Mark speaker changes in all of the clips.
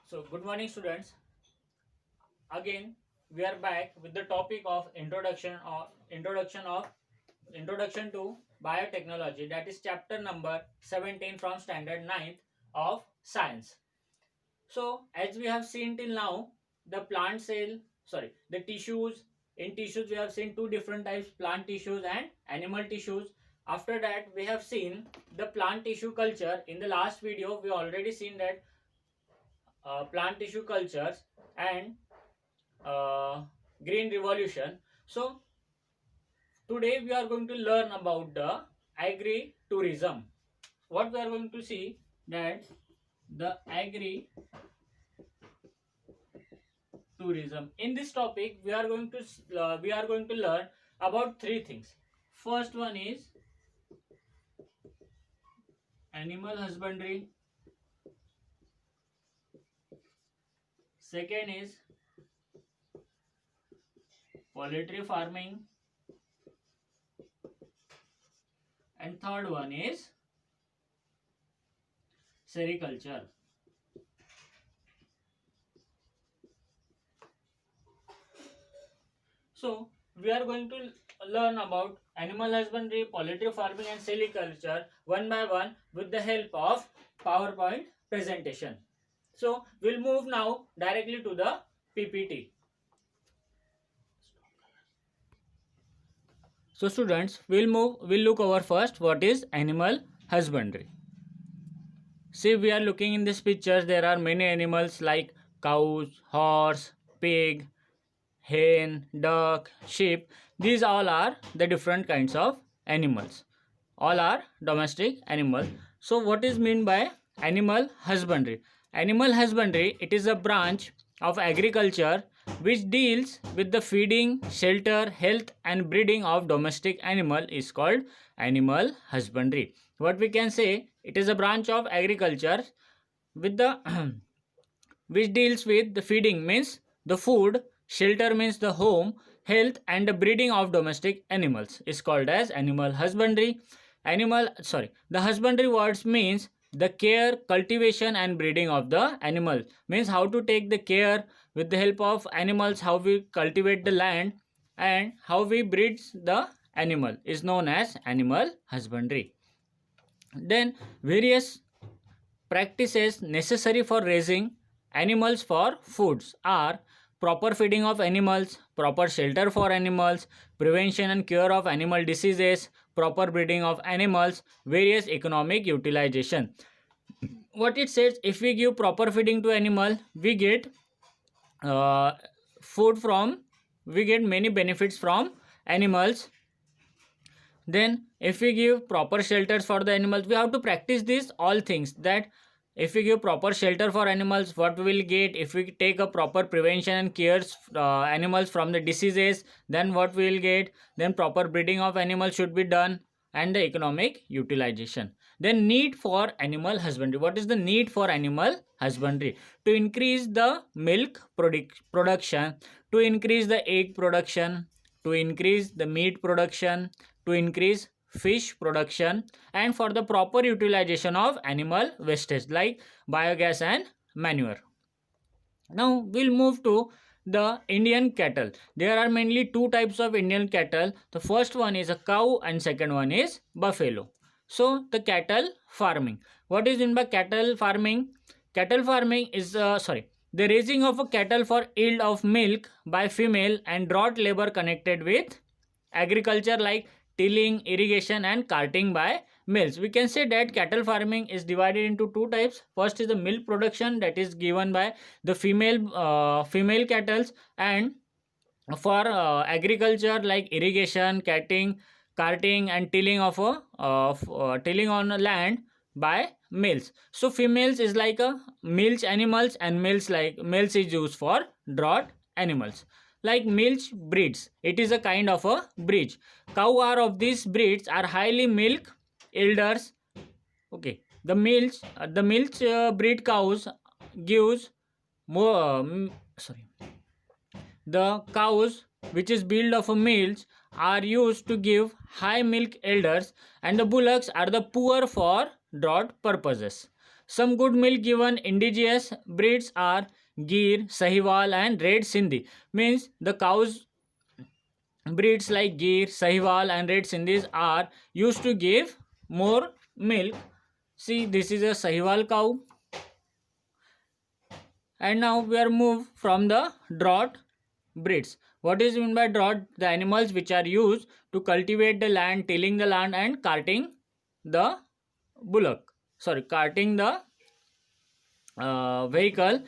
Speaker 1: So, good morning, students. Again, we are back with the topic of introduction to biotechnology. That is chapter number 17 from standard 9th of science. So, as we have seen till now, the plant cell, the tissues. In tissues, we have seen two different types: plant tissues and animal tissues. After that, we have seen the plant tissue culture. In the last video, we already seen that plant tissue cultures and uh, green revolution. So today we are going to learn about the agri tourism. What we are going to see that the agri tourism. In this topic we are going to learn about three things. First one is animal husbandry. Second is poultry farming, and third one is sericulture. So we are going to learn about animal husbandry, poultry farming and sericulture one by one with the help of PowerPoint presentation. So we'll move now directly to the PPT. So students, we'll look over first what is animal husbandry. See, we are looking in these pictures, there are many animals like cows, horse, pig, hen, duck, sheep. These all are the different kinds of animals. All are domestic animals. So what is meant by animal husbandry? Animal husbandry, it is a branch of agriculture which deals with the feeding, shelter, health and breeding of domestic animal is called animal husbandry. What we can say, it is a branch of agriculture with the which deals with the feeding means the food, shelter means the home, health and the breeding of domestic animals is called as animal husbandry. The husbandry words means the care, cultivation and breeding of the animal, means how to take the care with the help of animals, how we cultivate the land and how we breed the animal is known as animal husbandry. Then various practices necessary for raising animals for foods are proper feeding of animals, proper shelter for animals, prevention and cure of animal diseases, proper breeding of animals, various economic utilization. What it says, if we give proper feeding to animal, we get uh, food from, we get many benefits from animals. Then if we give proper shelters for the animals, we have to practice these all things, that if we give proper shelter for animals, what we will get, if we take a proper prevention and cures animals from the diseases, then what we will get, then proper breeding of animals should be done and the economic utilization. Then need for animal husbandry. What is the need for animal husbandry? To increase the milk production, to increase the egg production, to increase the meat production, to increase fish production and for the proper utilization of animal wastage like biogas and manure. Now we'll move to the Indian cattle. There are mainly two types of Indian cattle. The first one is a cow and second one is buffalo. So the cattle farming. What is in by cattle farming? Cattle farming is the raising of a cattle for yield of milk by female and drought labor connected with agriculture like tilling, irrigation and carting by males. We can say that cattle farming is divided into two types. First is the milk production, that is given by the female cattle, and for agriculture like irrigation, carting and tilling of tilling on land by males. So females is like a milch animals and males is used for draught animals. Like milch breeds, it is a kind of a breed. Cow are of these breeds are highly milk yielders. Okay, the milch breed cows gives more the cows which is built of a milch are used to give high milk yielders, and the bullocks are the poor for draught purposes. Some good milk given indigenous breeds are Gir, Sahiwal and Red Sindhi. Means the cows breeds like Gir, Sahiwal and Red Sindhis are used to give more milk. See, this is a Sahiwal cow. And now we are moved from the drought breeds. What is meant by drought? The animals which are used to cultivate the land, tilling the land and carting the carting the vehicle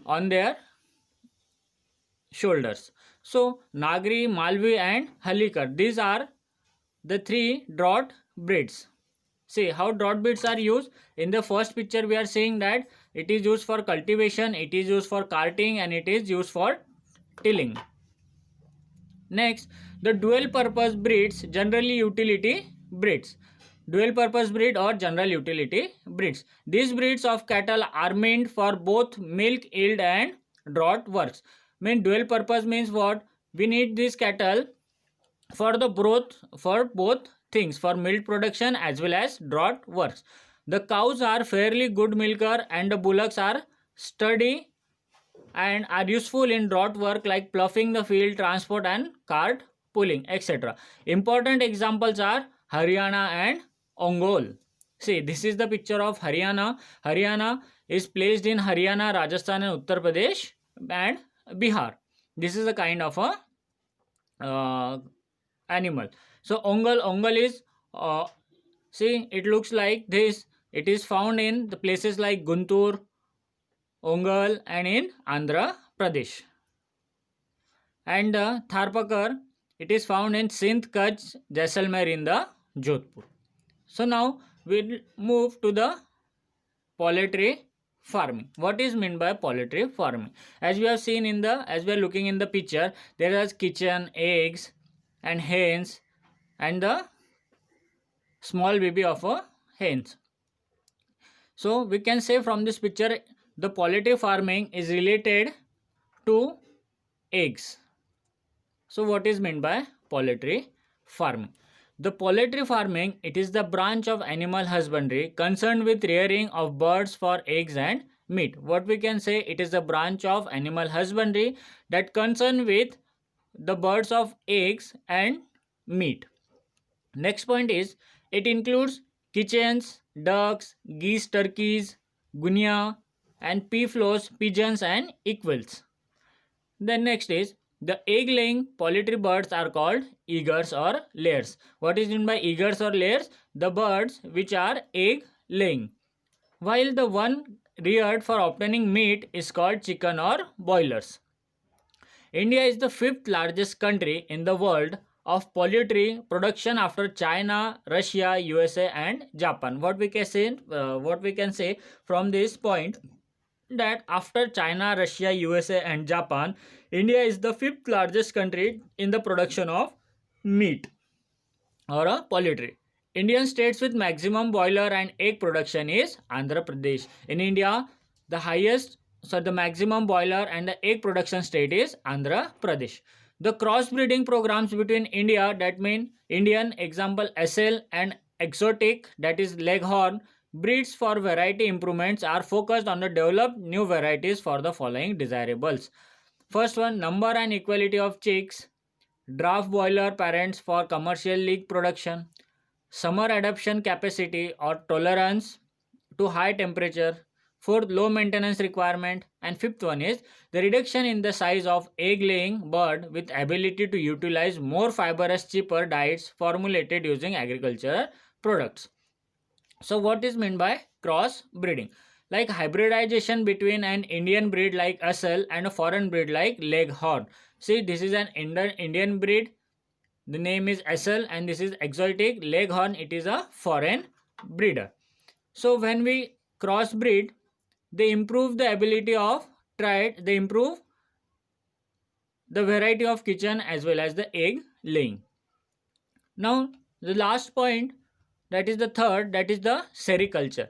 Speaker 1: on their shoulders. So Nagri, Malvi and Halikar, these are the three drought breeds. See how drought breeds are used. In the first picture we are seeing that it is used for cultivation, it is used for carting and it is used for tilling. Next, the dual purpose breeds, generally utility breeds. Dual purpose breed or general utility breeds. These breeds of cattle are meant for both milk yield and draught works. Mean dual purpose means what? We need these cattle for both things, for milk production as well as draught works. The cows are fairly good milker and the bullocks are sturdy and are useful in drought work like ploughing the field, transport and cart pulling, etc. Important examples are Haryana and Ongole. See, this is the picture of Haryana. Haryana is placed in Haryana, Rajasthan and Uttar Pradesh and Bihar. This is a kind of a animal. So Ongole is see, it looks like this. It is found in the places like Guntur, Ongole and in Andhra Pradesh. And Tharpakar, it is found in Sindh, Kutch, Jaisalmer in the Jodhpur. So now we'll move to the poultry farming. What is meant by poultry farming? As we have seen as we are looking in the picture, there is kitchen, eggs and hens and the small baby of a hens. So we can say from this picture the poultry farming is related to eggs. So what is meant by poultry farming? The poultry farming, it is the branch of animal husbandry concerned with rearing of birds for eggs and meat. What we can say, it is the branch of animal husbandry that concerned with the birds of eggs and meat. Next point is, it includes kitchens, ducks, geese, turkeys, gunia and peaflows, pigeons and equals. Then next is, the egg-laying poultry birds are called eagers or layers. What is meant by eagers or layers? The birds which are egg-laying. While the one reared for obtaining meat is called chicken or boilers. India is the fifth largest country in the world of poultry production after China, Russia, USA and Japan. What we can say from this point, that after China, Russia, USA and Japan, India is the fifth largest country in the production of meat or a poultry. Indian states with maximum boiler and egg production is Andhra Pradesh. In India, the maximum boiler and the egg production state is Andhra Pradesh. The crossbreeding programs between India, that mean Indian, example SL, and exotic, that is Leghorn, breeds for variety improvements are focused on the developed new varieties for the following desirables. First one, number and equality of chicks, draft boiler parents for commercial league production, summer adaptation capacity or tolerance to high temperature, fourth, low maintenance requirement, and fifth one is the reduction in the size of egg laying bird with ability to utilize more fibrous cheaper diets formulated using agricultural products. So what is meant by cross breeding? Like hybridization between an Indian breed like Asal and a foreign breed like Leghorn. See, this is an Indian breed. The name is Asal and this is exotic. Leghorn, it is a foreign breeder. So when we crossbreed, they improve the ability of trade, they improve the variety of kitchen as well as the egg laying. Now the last point, that is the third, that is the sericulture.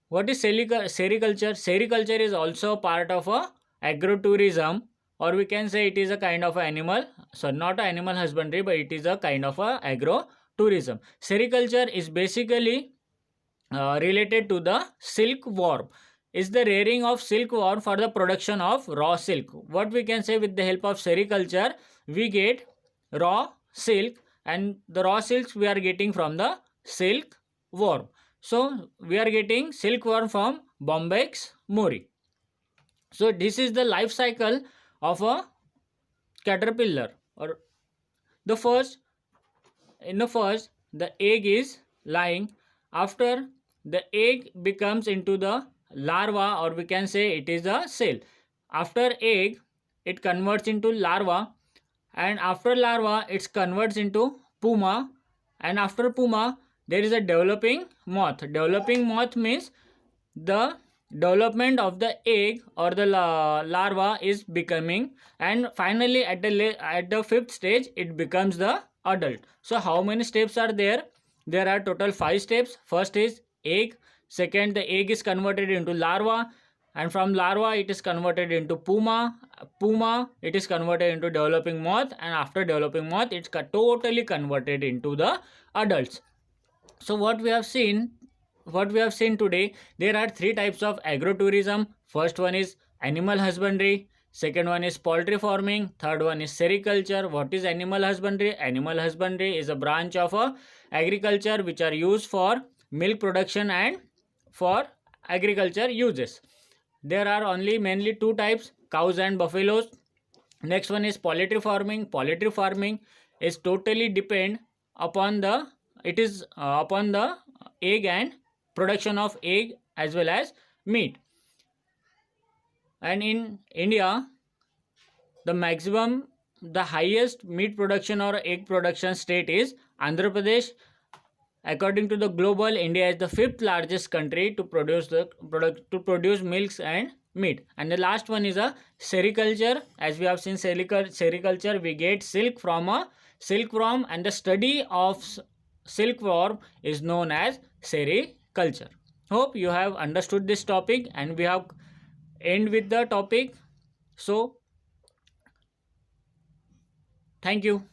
Speaker 1: What is sericulture? Sericulture is also part of a agrotourism, or we can say it is a kind of animal, so not an animal husbandry, but it is a kind of a agrotourism. Sericulture is basically related to the silkworm is the rearing of silkworm for the production of raw silk. What we can say, with the help of sericulture we get raw silk, and the raw silks we are getting from the silkworm. So we are getting silkworm from Bombyx mori. So this is the life cycle of a caterpillar. Or the first, in the first, the egg is lying. After the egg becomes into the larva, or we can say it is a cell. After egg, it converts into larva, and after larva, it converts into puma, and after puma, there is a developing moth. Developing moth means the development of the egg or the larva is becoming, and finally at the fifth stage it becomes the adult. So how many steps are there? There are total 5 steps. First is egg, second the egg is converted into larva, and from larva it is converted into puma it is converted into developing moth, and after developing moth it's totally converted into the adults. So what we have seen today, there are 3 types of agrotourism. First one is animal husbandry, second one is poultry farming, third one is sericulture. What is animal husbandry? Animal husbandry is a branch of agriculture which are used for milk production and for agriculture uses. There are only mainly 2 types, cows and buffaloes. Next one is poultry farming. Poultry farming is totally depend upon the, it is upon the egg and production of egg as well as meat. And in India, the highest meat production or egg production state is Andhra Pradesh. According to the global, India is the 5th largest country to produce milks and meat. And the last one is a sericulture. As we have seen, sericulture, we get silk from a silkworm, and the study of silkworm is known as sericulture. Hope you have understood this topic, and we have end with the topic. So thank you.